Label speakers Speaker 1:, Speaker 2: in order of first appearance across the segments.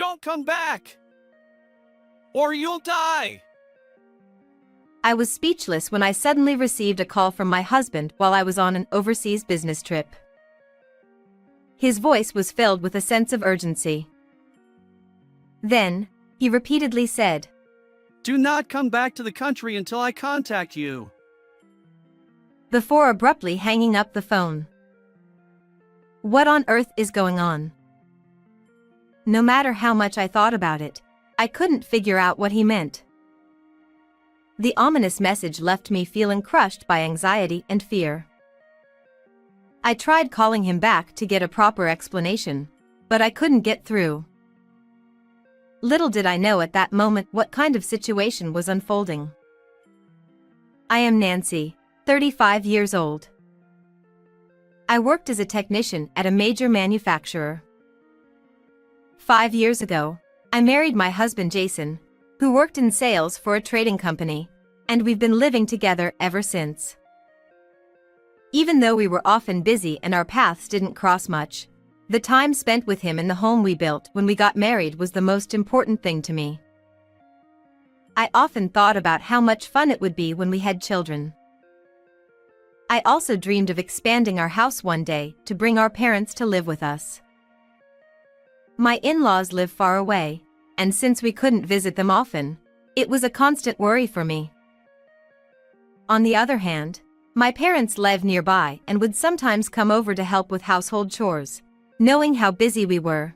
Speaker 1: Don't come back! Or you'll die!
Speaker 2: I was speechless when I suddenly received a call from my husband while I was on an overseas business trip. His voice was filled with a sense of urgency. Then, he repeatedly said,
Speaker 1: Do not come back to the country until I contact you.
Speaker 2: Before abruptly hanging up the phone. What on earth is going on? No matter how much I thought about it, I couldn't figure out what he meant. The ominous message left me feeling crushed by anxiety and fear. I tried calling him back to get a proper explanation, but I couldn't get through. Little did I know at that moment what kind of situation was unfolding. I am Nancy, 35 years old. I worked as a technician at a major manufacturer. 5 years ago, I married my husband Jason, who worked in sales for a trading company, and we've been living together ever since. Even though we were often busy and our paths didn't cross much, the time spent with him in the home we built when we got married was the most important thing to me. I often thought about how much fun it would be when we had children. I also dreamed of expanding our house one day to bring our parents to live with us. My in-laws live far away, and since we couldn't visit them often, it was a constant worry for me. On the other hand, my parents live nearby and would sometimes come over to help with household chores, knowing how busy we were.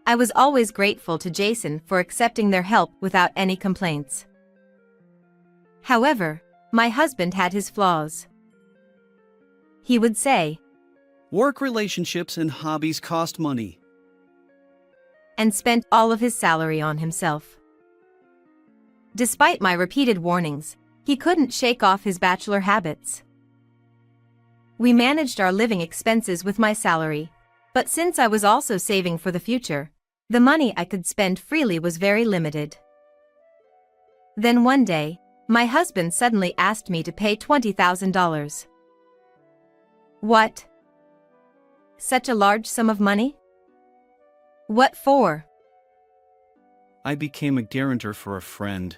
Speaker 2: I was always grateful to Jason for accepting their help without any complaints. However, my husband had his flaws. He would say,
Speaker 1: Work relationships and hobbies cost money.
Speaker 2: And spent all of his salary on himself. Despite my repeated warnings, he couldn't shake off his bachelor habits. We managed our living expenses with my salary, but since I was also saving for the future, the money I could spend freely was very limited. Then one day, my husband suddenly asked me to pay $20,000. What? Such a large sum of money? What for?
Speaker 1: I became a guarantor for a friend.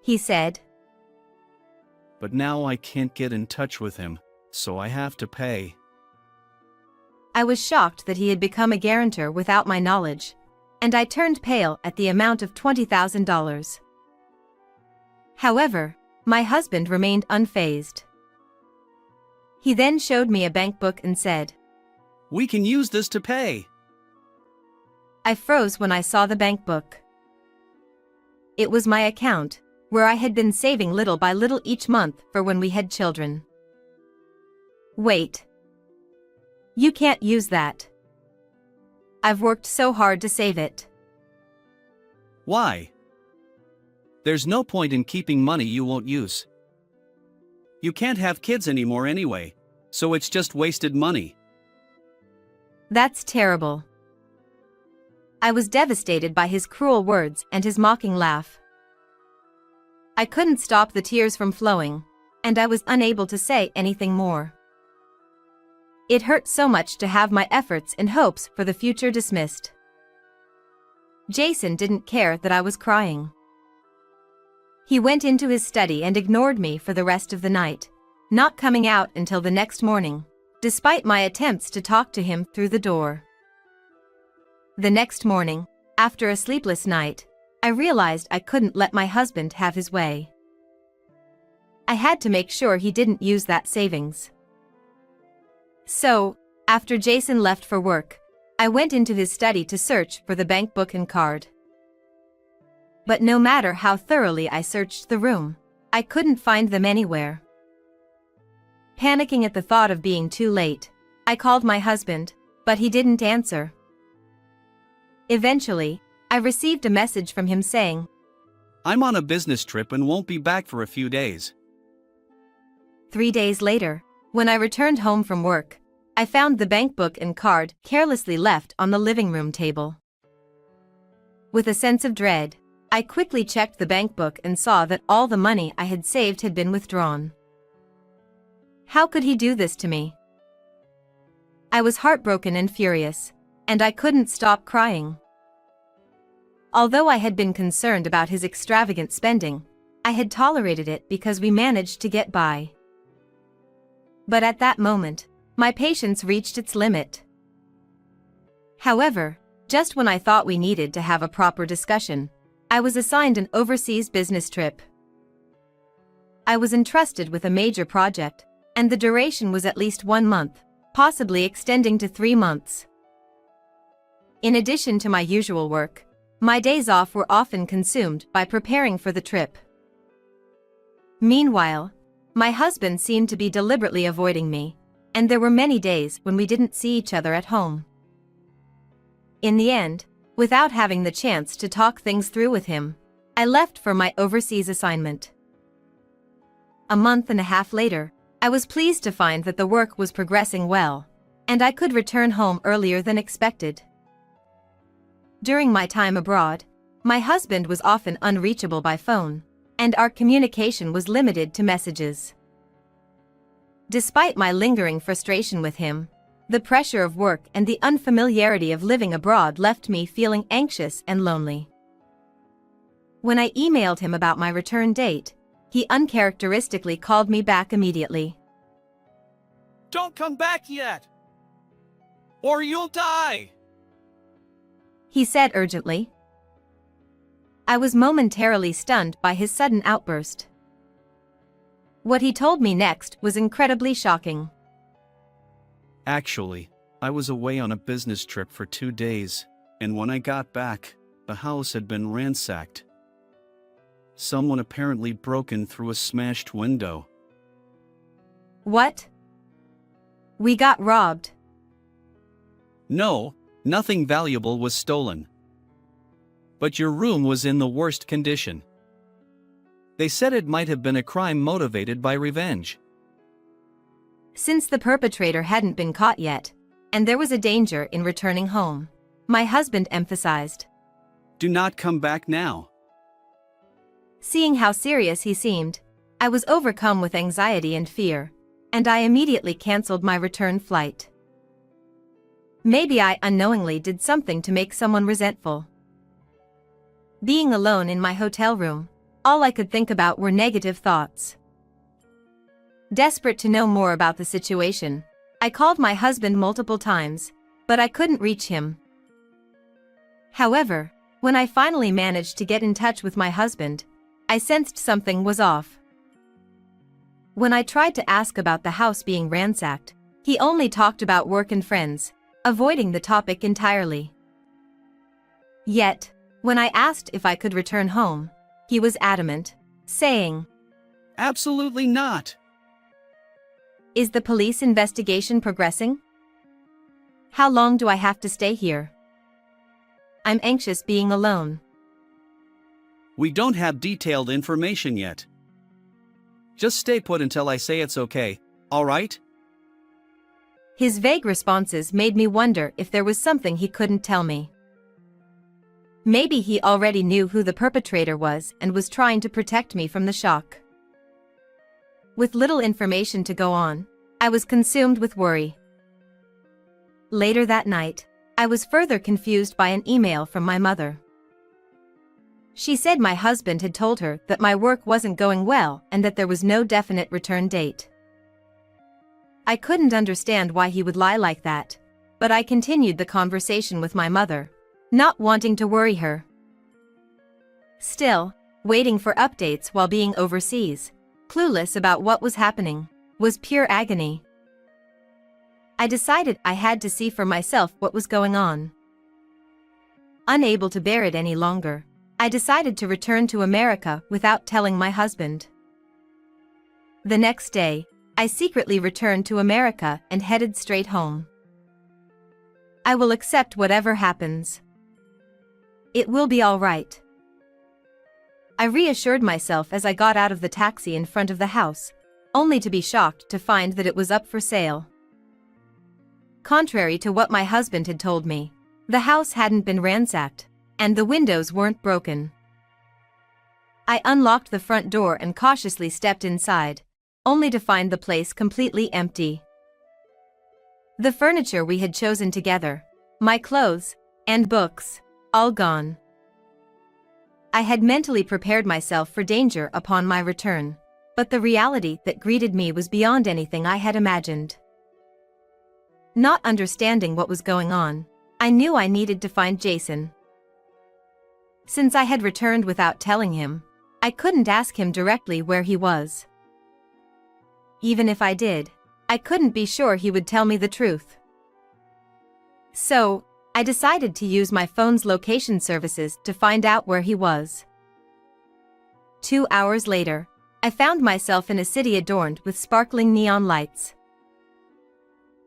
Speaker 2: He said.
Speaker 1: But now I can't get in touch with him, so I have to pay.
Speaker 2: I was shocked that he had become a guarantor without my knowledge, and I turned pale at the amount of $20,000. However, my husband remained unfazed. He then showed me a bank book and said,
Speaker 1: We can use this to pay.
Speaker 2: I froze when I saw the bank book. It was my account, where I had been saving little by little each month for when we had children. Wait. You can't use that. I've worked so hard to save it.
Speaker 1: Why? There's no point in keeping money you won't use. You can't have kids anymore anyway, so it's just wasted money.
Speaker 2: That's terrible. I was devastated by his cruel words and his mocking laugh. I couldn't stop the tears from flowing, and I was unable to say anything more. It hurt so much to have my efforts and hopes for the future dismissed. Jason didn't care that I was crying. He went into his study and ignored me for the rest of the night, not coming out until the next morning, despite my attempts to talk to him through the door. The next morning, after a sleepless night, I realized I couldn't let my husband have his way. I had to make sure he didn't use that savings. So, after Jason left for work, I went into his study to search for the bank book and card. But no matter how thoroughly I searched the room, I couldn't find them anywhere. Panicking at the thought of being too late, I called my husband, but he didn't answer. Eventually, I received a message from him saying,
Speaker 1: I'm on a business trip and won't be back for a few days.
Speaker 2: 3 days later, when I returned home from work, I found the bank book and card carelessly left on the living room table. With a sense of dread, I quickly checked the bank book and saw that all the money I had saved had been withdrawn. How could he do this to me? I was heartbroken and furious, and I couldn't stop crying. Although I had been concerned about his extravagant spending, I had tolerated it because we managed to get by. But at that moment, my patience reached its limit. However, just when I thought we needed to have a proper discussion, I was assigned an overseas business trip. I was entrusted with a major project, and the duration was at least 1 month, possibly extending to 3 months. In addition to my usual work, my days off were often consumed by preparing for the trip. Meanwhile, my husband seemed to be deliberately avoiding me, and there were many days when we didn't see each other at home. In the end, without having the chance to talk things through with him, I left for my overseas assignment. A month and a half later, I was pleased to find that the work was progressing well, and I could return home earlier than expected. During my time abroad, my husband was often unreachable by phone, and our communication was limited to messages. Despite my lingering frustration with him, the pressure of work and the unfamiliarity of living abroad left me feeling anxious and lonely. When I emailed him about my return date, he uncharacteristically called me back immediately.
Speaker 1: Don't come back yet, or you'll die,
Speaker 2: he said urgently. I was momentarily stunned by his sudden outburst. What he told me next was incredibly shocking.
Speaker 1: Actually, I was away on a business trip for 2 days, and when I got back, the house had been ransacked. Someone apparently broken through a smashed window.
Speaker 2: What? We got robbed.
Speaker 1: No, nothing valuable was stolen. But your room was in the worst condition. They said it might have been a crime motivated by revenge.
Speaker 2: Since the perpetrator hadn't been caught yet, and there was a danger in returning home, my husband emphasized.
Speaker 1: Do not come back now.
Speaker 2: Seeing how serious he seemed, I was overcome with anxiety and fear, and I immediately canceled my return flight. Maybe I unknowingly did something to make someone resentful. Being alone in my hotel room, all I could think about were negative thoughts. Desperate to know more about the situation, I called my husband multiple times, but I couldn't reach him. However, when I finally managed to get in touch with my husband, I sensed something was off. When I tried to ask about the house being ransacked, he only talked about work and friends, avoiding the topic entirely. Yet, when I asked if I could return home, he was adamant, saying,
Speaker 1: Absolutely not.
Speaker 2: Is the police investigation progressing? How long do I have to stay here? I'm anxious being alone.
Speaker 1: We don't have detailed information yet. Just stay put until I say it's okay, all right?
Speaker 2: His vague responses made me wonder if there was something he couldn't tell me. Maybe he already knew who the perpetrator was and was trying to protect me from the shock. With little information to go on, I was consumed with worry. Later that night, I was further confused by an email from my mother. She said my husband had told her that my work wasn't going well and that there was no definite return date. I couldn't understand why he would lie like that, but I continued the conversation with my mother, not wanting to worry her. Still, waiting for updates while being overseas, clueless about what was happening, was pure agony. I decided I had to see for myself what was going on. Unable to bear it any longer, I decided to return to America without telling my husband. The next day, I secretly returned to America and headed straight home. I will accept whatever happens. It will be all right. I reassured myself as I got out of the taxi in front of the house, only to be shocked to find that it was up for sale. Contrary to what my husband had told me, the house hadn't been ransacked, and the windows weren't broken. I unlocked the front door and cautiously stepped inside, only to find the place completely empty. The furniture we had chosen together, My clothes and books, all gone. I had mentally prepared myself for danger upon my return, but the reality that greeted me was beyond anything I had imagined. Not understanding what was going on, I knew I needed to find Jason. Since I had returned without telling him, I couldn't ask him directly where he was. Even if I did, I couldn't be sure he would tell me the truth. So, I decided to use my phone's location services to find out where he was. 2 hours later, I found myself in a city adorned with sparkling neon lights.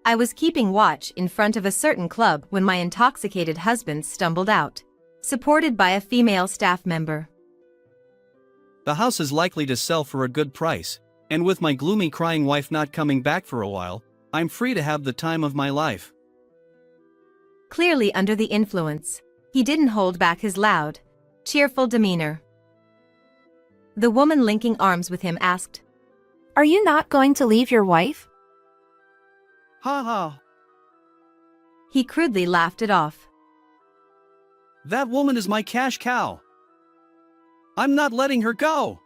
Speaker 2: I was keeping watch in front of a certain club when my intoxicated husband stumbled out, supported by a female staff member.
Speaker 1: The house is likely to sell for a good price, and with my gloomy crying wife not coming back for a while, I'm free to have the time of my life.
Speaker 2: Clearly under the influence, he didn't hold back his loud, cheerful demeanor. The woman linking arms with him asked,
Speaker 3: "Are you not going to leave your wife?"
Speaker 1: Ha ha!
Speaker 2: He crudely laughed it off.
Speaker 1: That woman is my cash cow. I'm not letting her go.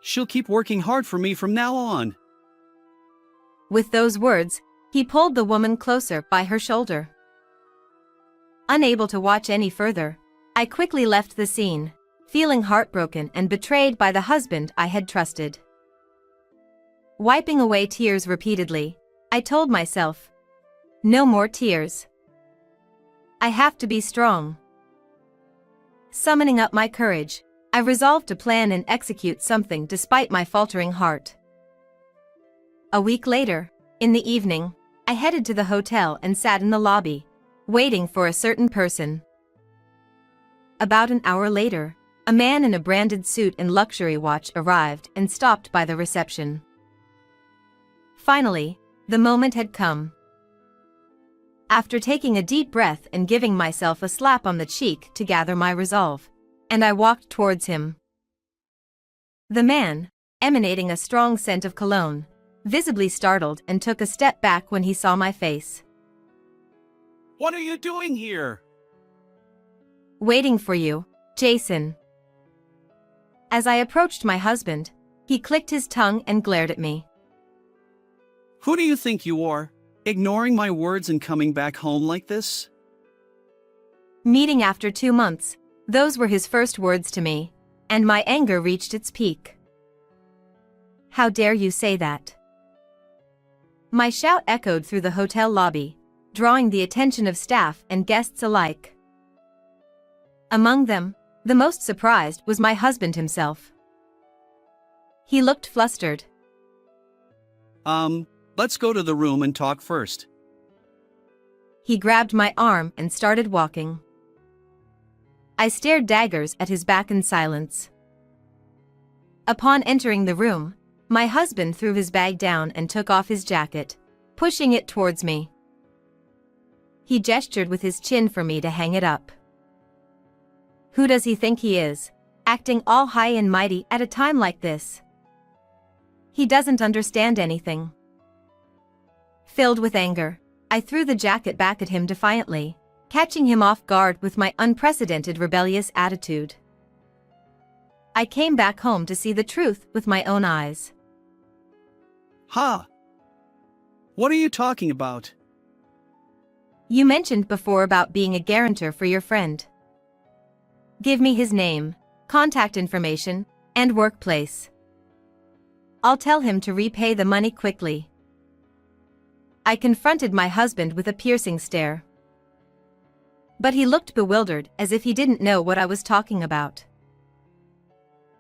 Speaker 1: She'll keep working hard for me from now on.
Speaker 2: With those words, he pulled the woman closer by her shoulder. Unable to watch any further, I quickly left the scene, feeling heartbroken and betrayed by the husband I had trusted. Wiping away tears repeatedly, I told myself, no more tears. I have to be strong. Summoning up my courage, I resolved to plan and execute something despite my faltering heart. A week later, in the evening, I headed to the hotel and sat in the lobby, waiting for a certain person. About an hour later, a man in a branded suit and luxury watch arrived and stopped by the reception. Finally, the moment had come. After taking a deep breath and giving myself a slap on the cheek to gather my resolve, and I walked towards him. The man, emanating a strong scent of cologne, visibly startled and took a step back when he saw my face.
Speaker 1: What are you doing here?
Speaker 2: Waiting for you, Jason. As I approached my husband, he clicked his tongue and glared at me.
Speaker 1: Who do you think you are, ignoring my words and coming back home like this?
Speaker 2: Meeting after 2 months, those were his first words to me, and my anger reached its peak. How dare you say that? My shout echoed through the hotel lobby, drawing the attention of staff and guests alike. Among them, the most surprised was my husband himself. He looked flustered.
Speaker 1: Let's go to the room and talk first.
Speaker 2: He grabbed my arm and started walking. I stared daggers at his back in silence. Upon entering the room, my husband threw his bag down and took off his jacket, pushing it towards me. He gestured with his chin for me to hang it up. Who does he think he is, acting all high and mighty at a time like this? He doesn't understand anything. Filled with anger, I threw the jacket back at him defiantly, catching him off guard with my unprecedented rebellious attitude. I came back home to see the truth with my own eyes.
Speaker 1: Ha! What are you talking about?
Speaker 2: You mentioned before about being a guarantor for your friend. Give me his name, contact information, and workplace. I'll tell him to repay the money quickly. I confronted my husband with a piercing stare. But he looked bewildered as if he didn't know what I was talking about.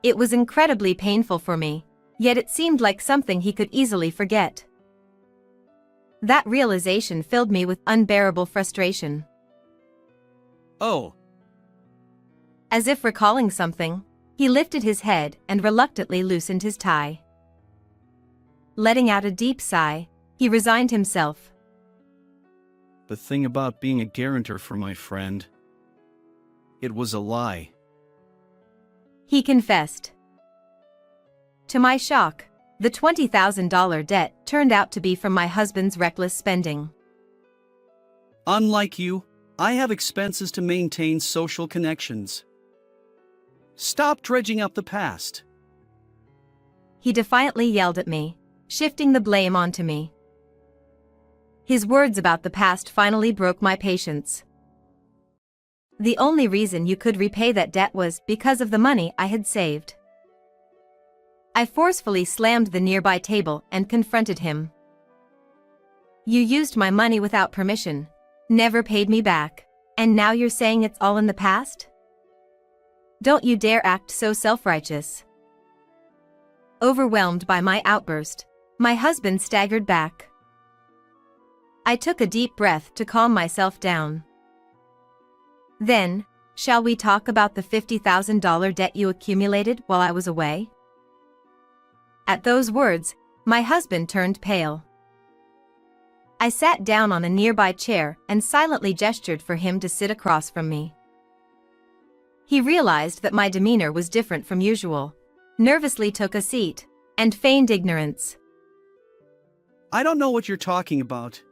Speaker 2: It was incredibly painful for me, yet it seemed like something he could easily forget. That realization filled me with unbearable frustration.
Speaker 1: Oh.
Speaker 2: As if recalling something, he lifted his head and reluctantly loosened his tie. Letting out a deep sigh, he resigned himself.
Speaker 1: The thing about being a guarantor for my friend. It was a lie.
Speaker 2: He confessed. To my shock, the $20,000 debt turned out to be from my husband's reckless spending.
Speaker 1: Unlike you, I have expenses to maintain social connections. Stop dredging up the past.
Speaker 2: He defiantly yelled at me, shifting the blame onto me. His words about the past finally broke my patience. The only reason you could repay that debt was because of the money I had saved. I forcefully slammed the nearby table and confronted him. You used my money without permission, never paid me back, and now you're saying it's all in the past? Don't you dare act so self-righteous. Overwhelmed by my outburst, my husband staggered back. I took a deep breath to calm myself down. Then, shall we talk about the $50,000 debt you accumulated while I was away? At those words, my husband turned pale. I sat down on a nearby chair and silently gestured for him to sit across from me. He realized that my demeanor was different from usual, nervously took a seat, and feigned ignorance.
Speaker 1: I don't know what you're talking about.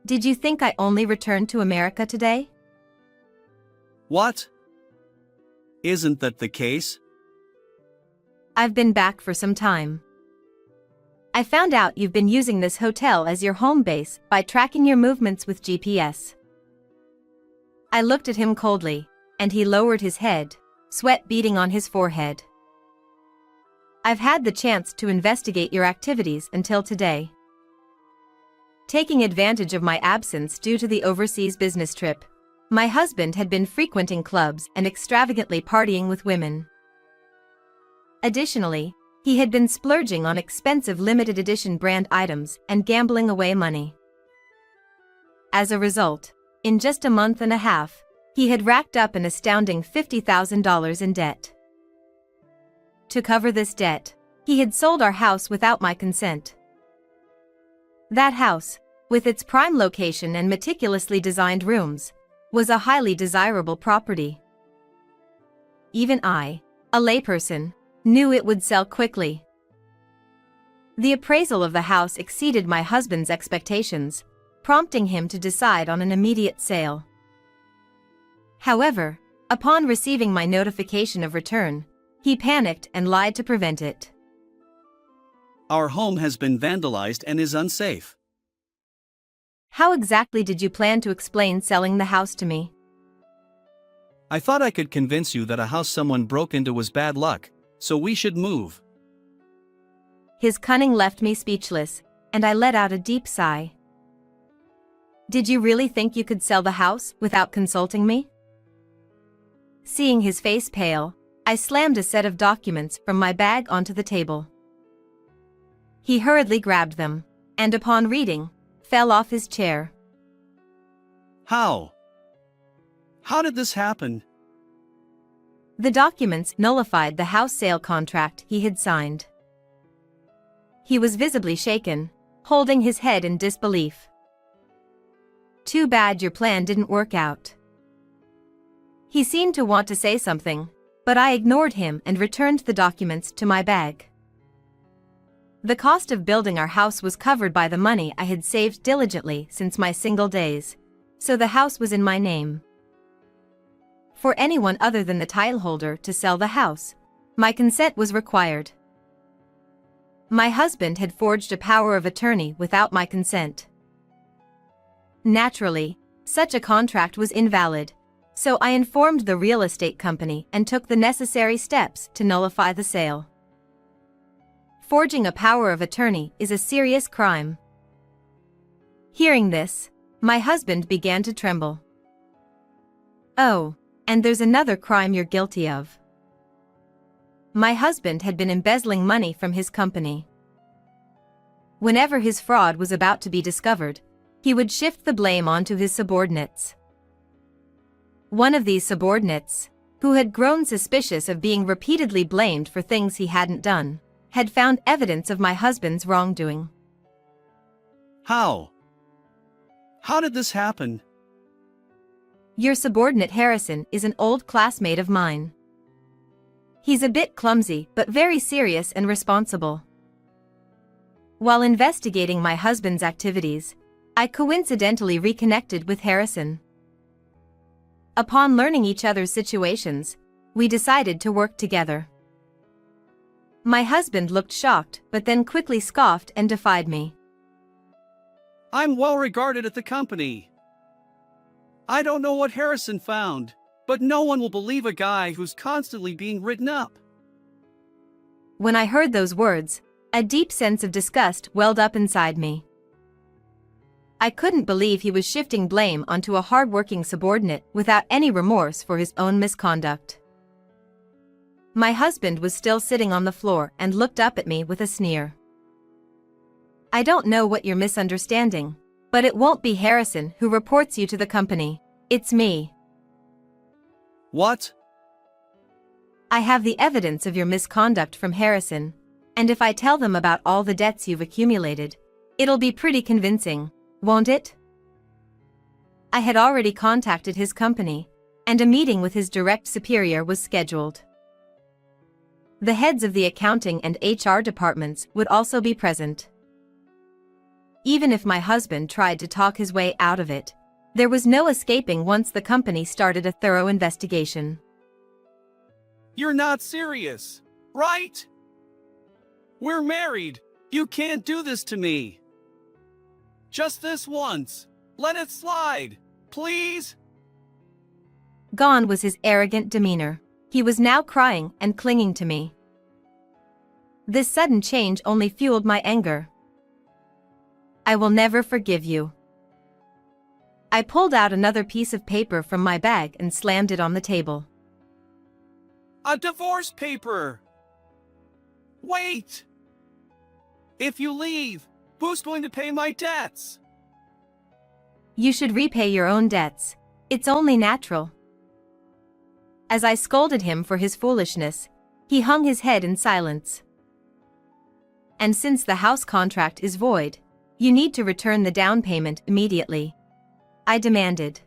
Speaker 2: Did you think I only returned to America today?
Speaker 1: What? Isn't that the case?
Speaker 2: I've been back for some time. I found out you've been using this hotel as your home base by tracking your movements with GPS. I looked at him coldly, and he lowered his head, sweat beading on his forehead. I've had the chance to investigate your activities until today. Taking advantage of my absence due to the overseas business trip, my husband had been frequenting clubs and extravagantly partying with women. Additionally, he had been splurging on expensive limited edition brand items and gambling away money. As a result, in just a month and a half, he had racked up an astounding $50,000 in debt. To cover this debt, he had sold our house without my consent. That house, with its prime location and meticulously designed rooms, was a highly desirable property. Even I, a layperson, knew it would sell quickly. The appraisal of the house exceeded my husband's expectations, prompting him to decide on an immediate sale. However, upon receiving my notification of return, he panicked and lied to prevent it.
Speaker 1: Our home has been vandalized and is unsafe.
Speaker 2: How exactly did you plan to explain selling the house to me?
Speaker 1: I thought I could convince you that a house someone broke into was bad luck, so we should move.
Speaker 2: His cunning left me speechless, and I let out a deep sigh. Did you really think you could sell the house without consulting me? Seeing his face pale, I slammed a set of documents from my bag onto the table. He hurriedly grabbed them, and upon reading, fell off his chair.
Speaker 1: How? How did this happen?
Speaker 2: The documents nullified the house sale contract he had signed. He was visibly shaken, holding his head in disbelief. Too bad your plan didn't work out. He seemed to want to say something, but I ignored him and returned the documents to my bag. The cost of building our house was covered by the money I had saved diligently since my single days, so the house was in my name. For anyone other than the title holder to sell the house, my consent was required. My husband had forged a power of attorney without my consent. Naturally, such a contract was invalid, so I informed the real estate company and took the necessary steps to nullify the sale. Forging a power of attorney is a serious crime. Hearing this, my husband began to tremble. Oh, and there's another crime you're guilty of. My husband had been embezzling money from his company. Whenever his fraud was about to be discovered, he would shift the blame onto his subordinates. One of these subordinates, who had grown suspicious of being repeatedly blamed for things he hadn't done, had found evidence of my husband's wrongdoing.
Speaker 1: How? How did this happen?
Speaker 2: Your subordinate Harrison is an old classmate of mine. He's a bit clumsy but very serious and responsible. While investigating my husband's activities, I coincidentally reconnected with Harrison. Upon learning each other's situations, we decided to work together. My husband looked shocked but then quickly scoffed and defied me.
Speaker 1: I'm well regarded at the company. I don't know what Harrison found, but no one will believe a guy who's constantly being written up.
Speaker 2: When I heard those words, a deep sense of disgust welled up inside me. I couldn't believe he was shifting blame onto a hard-working subordinate without any remorse for his own misconduct. My husband was still sitting on the floor and looked up at me with a sneer. I don't know what you're misunderstanding, but it won't be Harrison who reports you to the company. It's me.
Speaker 1: What?
Speaker 2: I have the evidence of your misconduct from Harrison, and if I tell them about all the debts you've accumulated, it'll be pretty convincing, won't it? I had already contacted his company, and a meeting with his direct superior was scheduled. The heads of the accounting and HR departments would also be present. Even if my husband tried to talk his way out of it, there was no escaping once the company started a thorough investigation.
Speaker 1: You're not serious, right? We're married. You can't do this to me. Just this once. Let it slide, please.
Speaker 2: Gone was his arrogant demeanor. He was now crying and clinging to me. This sudden change only fueled my anger. I will never forgive you. I pulled out another piece of paper from my bag and slammed it on the table.
Speaker 1: A divorce paper. Wait. If you leave, who's going to pay my debts?
Speaker 2: You should repay your own debts. It's only natural. As I scolded him for his foolishness, he hung his head in silence. And since the house contract is void, you need to return the down payment immediately, I demanded.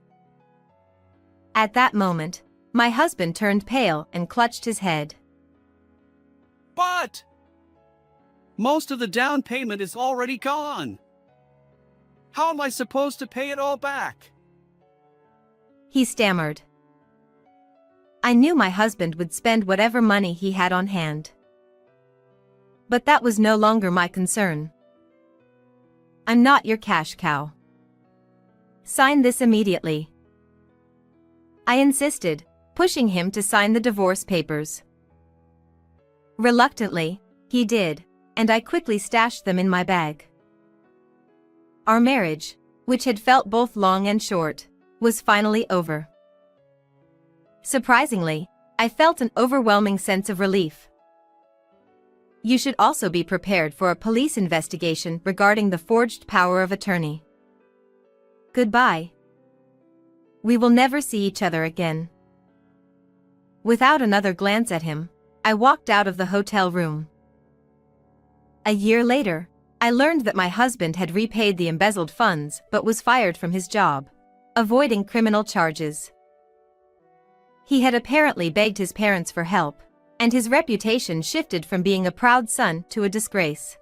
Speaker 2: At that moment, my husband turned pale and clutched his head.
Speaker 1: But most of the down payment is already gone. How am I supposed to pay it all back?
Speaker 2: He stammered. I knew my husband would spend whatever money he had on hand. But that was no longer my concern. I'm not your cash cow. Sign this immediately. I insisted, pushing him to sign the divorce papers. Reluctantly, he did, and I quickly stashed them in my bag. Our marriage, which had felt both long and short, was finally over. Surprisingly, I felt an overwhelming sense of relief. You should also be prepared for a police investigation regarding the forged power of attorney. Goodbye. We will never see each other again. Without another glance at him, I walked out of the hotel room. A year later, I learned that my husband had repaid the embezzled funds but was fired from his job, avoiding criminal charges. He had apparently begged his parents for help, and his reputation shifted from being a proud son to a disgrace.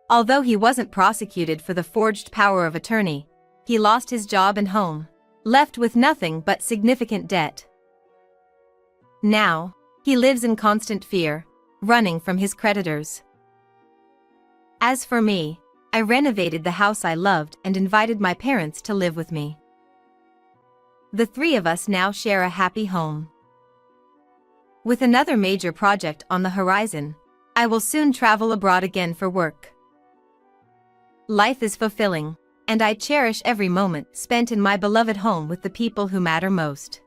Speaker 2: Although he wasn't prosecuted for the forged power of attorney, he lost his job and home, left with nothing but significant debt. Now, he lives in constant fear, running from his creditors. As for me, I renovated the house I loved and invited my parents to live with me. The three of us now share a happy home. With another major project on the horizon, I will soon travel abroad again for work. Life is fulfilling, and I cherish every moment spent in my beloved home with the people who matter most.